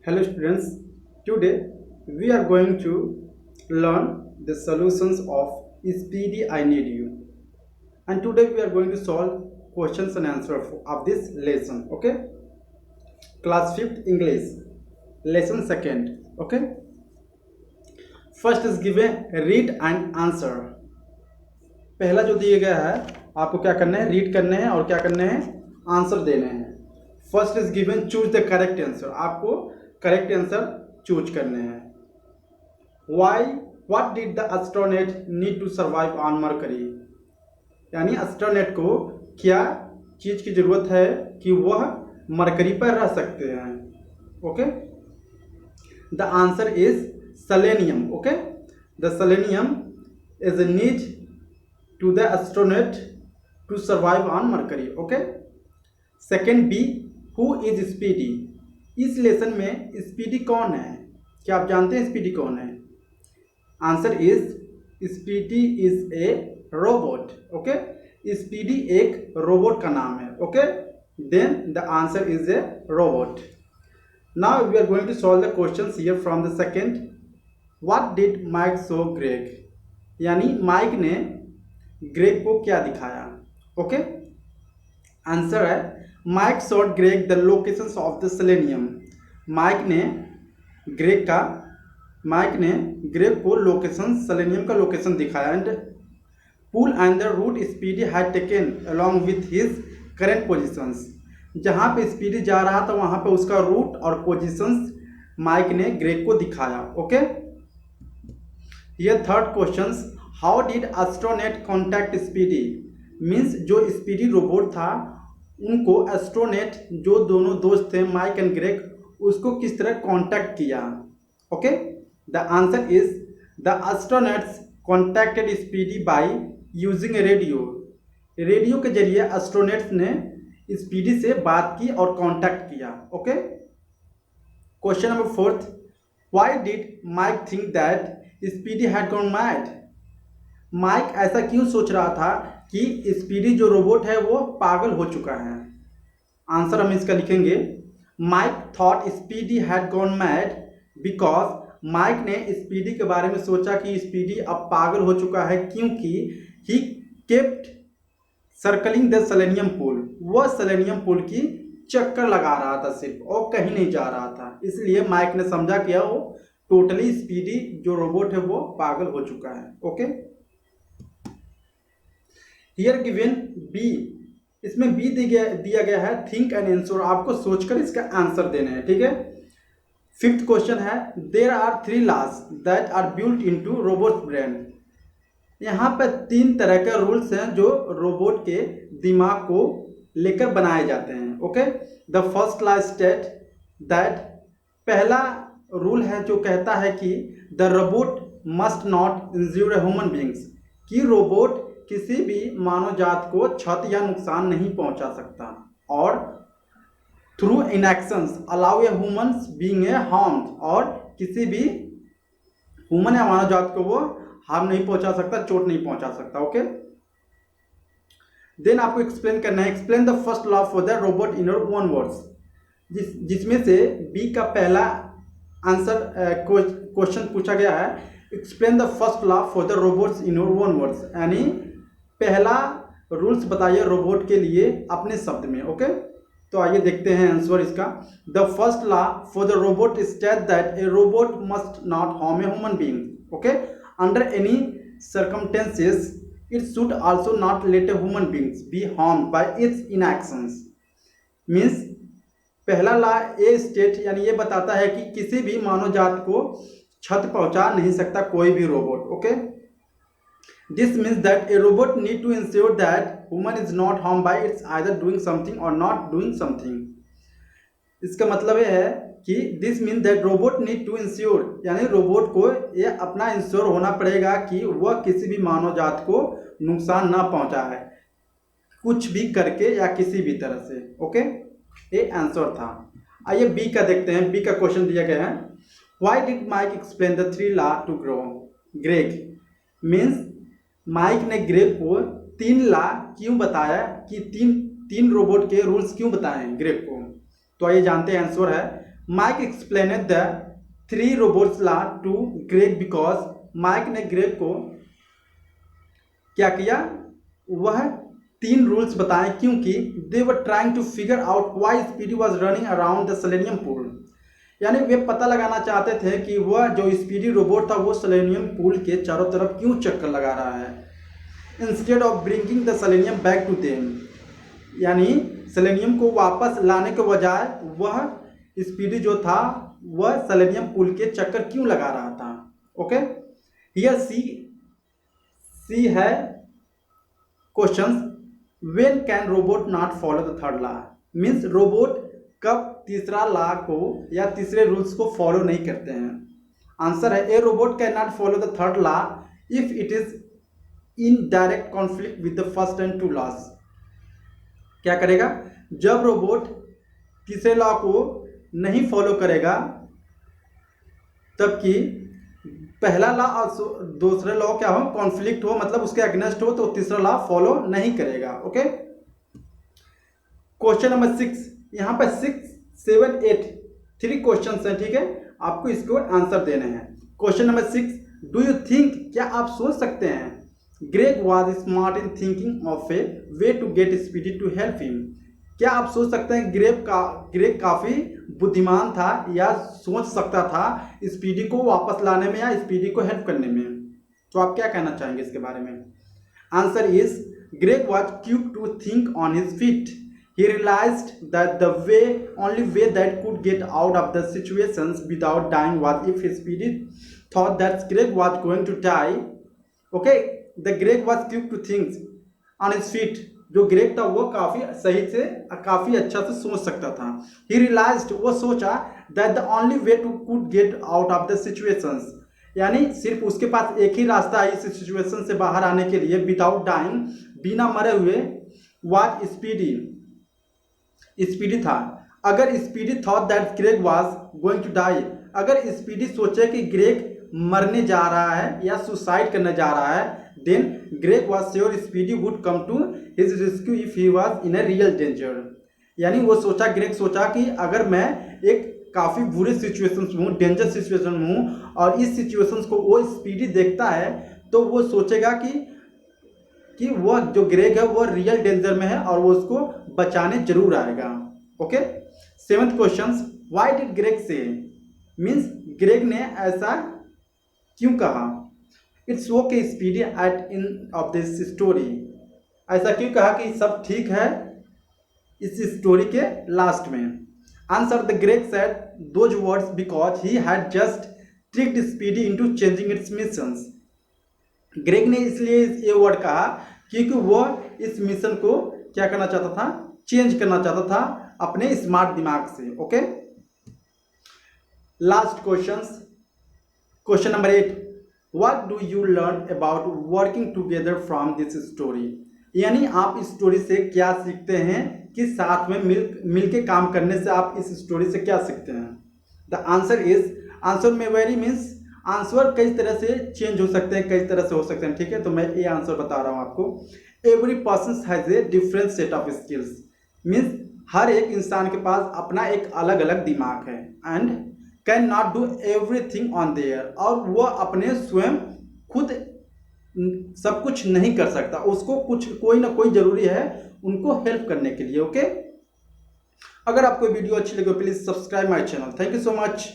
Hello students, today we are going to learn the solutions of Speedy I Need You, and today we are going to solve questions and answers of this lesson. Okay, class 5th English lesson 2nd. Okay, first is given read and answer. पहला जो दिया गया है आपको क्या करना है, read करने हैं और क्या करने हैं, आंसर देने हैं. First is given choose the correct answer. आपको करेक्ट आंसर चूज करने हैं. Why what did the astronaut need to survive on Mercury. यानी एस्ट्रोनॉट को क्या चीज की जरूरत है कि वह मरकरी पर रह सकते हैं. Okay, the answer is selenium. Okay, the selenium is a need to the astronaut to survive on Mercury. Okay. Second B, who is Speedy? इस लेसन में स्पीडी कौन है? क्या आप जानते हैं स्पीडी कौन है? Answer is Speedy is a robot. Okay, Speedy एक रोबोट का नाम है. Okay, then the answer is a robot. Now we are going to solve the questions here from the second. What did Mike show Greg. यानी Mike ने Greg को क्या दिखाया. Okay, answer है Mike shot Greg the locations of the selenium. Mike ने Greg को location, selenium का location दिखाया. And pull and the route Speedy had taken along with his current positions. जहाँ पे स्पीडी जा रहा था वहाँ पे उसका रूट और पोजीशंस माइक ने ग्रेग को दिखाया. ओके, ये third question, how did astronaut contact speedy. Means जो स्पीडी रोबोट था उनको एस्ट्रोनॉट, जो दोनों दोस्त थे माइक एंड ग्रेग, उसको किस तरह कांटेक्ट किया. Okay, the answer is the astronauts contacted speedy by using radio. Radio के जरिए एस्ट्रोनॉट्स ने स्पीडी से बात की और कांटेक्ट किया. Okay, question number fourth, why did Mike think that Speedy had gone mad. Mike ऐसा क्यों सोच रहा था कि स्पीडी जो रोबोट है वो पागल हो चुका है. आंसर हम इसका लिखेंगे, Mike thought Speedy had gone mad because Mike ने स्पीडी के बारे में सोचा कि स्पीडी अब पागल हो चुका है क्योंकि he kept circling the selenium pool. वह सेलेनियम पूल की चक्कर लगा रहा था सिर्फ और कहीं नहीं जा रहा था. इसलिए माइक ने समझा कि वो टोटली स्पीडी जो रोबोट है वो पागल हो चुका है. Okay, here given B. इसमें बी दिया गया है थिंक एंड आंसर. आपको सोचकर इसका आंसर देना है. ठीक है, फिफ्थ क्वेश्चन है, there are 3 laws that are built into robot brain. यहाँ पर 3 तरह के रूल्स हैं जो रोबोट के दिमाग को लेकर बनाए जाते हैं. Okay, the first law state that, पहला रूल है जो कहता है कि the robot must not injure human beings. कि रोबोट किसी भी मानव जात को क्षति या नुकसान नहीं पहुंचा सकता. और through इनएक्शंस allow A humans being a harmed. और किसी भी ह्यूमन या मानव जात को वो हार्म नहीं पहुंचा सकता, चोट नहीं पहुंचा सकता. ओके, देन आपको एक्सप्लेन करना है. Explain the first law for the robot in your own words. जिसमें से बी का पहला आंसर क्वेश्चन पूछा गया है, explain the first law for the robots in your own words. यानी पहला रूल्स बताइए रोबोट के लिए अपने शब्द में. ओके, तो आइए देखते हैं आंसर इसका. The first law for the robot state that a robot must not harm a human being. Okay, under any circumstances it should also not let a human beings B harmed bye it's इनएक्शंस. Means पहला law A state, यानी ये बताता है कि किसी भी मानव जात को क्षति पहुंचा नहीं सकता कोई भी robot. Okay, this means that a robot need to ensure that human is not harm by its either doing something or not doing something. इसका मतलब ये है कि this means that robot need to ensure, यानी robot को ये अपना ensure होना पड़ेगा कि वह किसी भी मानव जात को नुकसान ना पहुंचाए कुछ भी करके या किसी भी तरह से. ओके, ये आंसर था. आइए बी का देखते हैं. बी का क्वेश्चन दिया गया है, why did Mike explain the 3 law to Greg. Means Mike ने ग्रेग को 3 लॉ क्यों बताया, कि तीन रोबोट के रूल्स क्यों बताए ग्रेग को. तो आइए जानते हैं. आंसर है Mike explained the 3 robots law to Greg because Mike ने ग्रेग को क्या किया, वह 3 रूल्स बताए क्योंकि they were trying to figure out why Speedy was running around the selenium pool. यानी वे पता लगाना चाहते थे कि वह जो स्पीडी रोबोट था वो सेलेनियम पूल के चारों तरफ क्यों चक्कर लगा रहा है। Instead of bringing the selenium back to them, यानी सेलेनियम को वापस लाने के बजाय वह स्पीडी जो था वह सेलेनियम पूल के चक्कर क्यों लगा रहा था। ओके, हियर सी है questions. When can robot not follow the third law, means robot कब तीसरा लॉ को या तीसरे रूल्स को फॉलो नहीं करते हैं। आंसर है a robot can not follow the third law if it is in direct conflict with the first and 2 laws. क्या करेगा, जब रोबोट तीसरे लॉ को नहीं फॉलो करेगा तब कि पहला लॉ और दूसरे लॉ क्या हो, कॉन्फ्लिक्ट हो, मतलब उसके अगेंस्ट हो, तो तीसरा लॉ फॉलो नहीं करेगा। ओके, क्वेश्चन नंबर 6, यहाँ पर 6, 7, 8 3 क्वेश्चन हैं, ठीक है, आपको इसको आंसर देने हैं। Question number 6, do you think, क्या आप सोच सकते हैं, Greg was smart in thinking of a way to get Speedy to help him. क्या आप सोच सकते हैं ग्रेग काफ़ी बुद्धिमान था या सोच सकता था स्पीडी को वापस लाने में या स्पीडी को हेल्प करने में। तो आप क्या कहना चाहेंगे इसके बारे में। Answer is Greg was quick to think on his feet. He realized that the only way that could get out of the situations without dying was if his spirit thought that Greg was going to die. Okay, the Greg was quick to think on his feet. जो Greg था वो काफ़ी सही से काफ़ी अच्छा से सोच सकता था। He realized, वो सोचा that the only way to could get out of the situations, यानी सिर्फ उसके पास एक ही रास्ता है इस सिचुएशन से बाहर आने के लिए, विदाउट डाइंग, बिना मरे हुए, was स्पीडी था। अगर Speedy thought that Greg was going to die, अगर स्पीडी सोचे कि ग्रेग मरने जा रहा है या सुसाइड करने जा रहा है, then Greg was sure Speedy would come to his rescue if he was in a real danger. यानी वो सोचा, ग्रेग सोचा कि अगर मैं एक काफ़ी बुरे सिचुएशन में हूँ, डेंजर सिचुएशन में हूँ, और इस सिचुएशन को वो स्पीडी देखता है तो वो सोचेगा कि वह जो ग्रेग है वो रियल डेंजर में है और वो उसको बचाने जरूर आएगा। Okay, 7th question, why did Greg say, means Greg ने ऐसा क्यों कहा। It's okay Speedy at in of this story, ऐसा क्यों कहा कि सब ठीक है इस स्टोरी के लास्ट में। Answer, the Greg said those words because he had just tricked speedy into changing it's missions. Greg ने इसलिए ये वर्ड कहा क्योंकि वो इस मिशन को क्या करना चाहता था, चेंज करना चाहता था अपने स्मार्ट दिमाग से। Okay, last question number 8, what do you learn about working together from this story. यानी आप इस स्टोरी से क्या सीखते हैं कि साथ में मिल के काम करने से आप इस स्टोरी से क्या सीखते हैं। द आंसर इज, आंसर में वेरी मीन्स आंसर कई तरह से चेंज हो सकते हैं, कई तरह से हो सकते हैं, ठीक है, तो मैं ये आंसर बता रहा हूँ आपको। Every person has a different set of skills, means हर एक इंसान के पास अपना एक अलग अलग दिमाग है, and can not do everything on their, और वह अपने स्वयं खुद सब कुछ नहीं कर सकता, उसको कोई ना कोई जरूरी है उनको हेल्प करने के लिए। ओके, अगर आपको वीडियो अच्छी लगे please subscribe my channel. Thank you so much.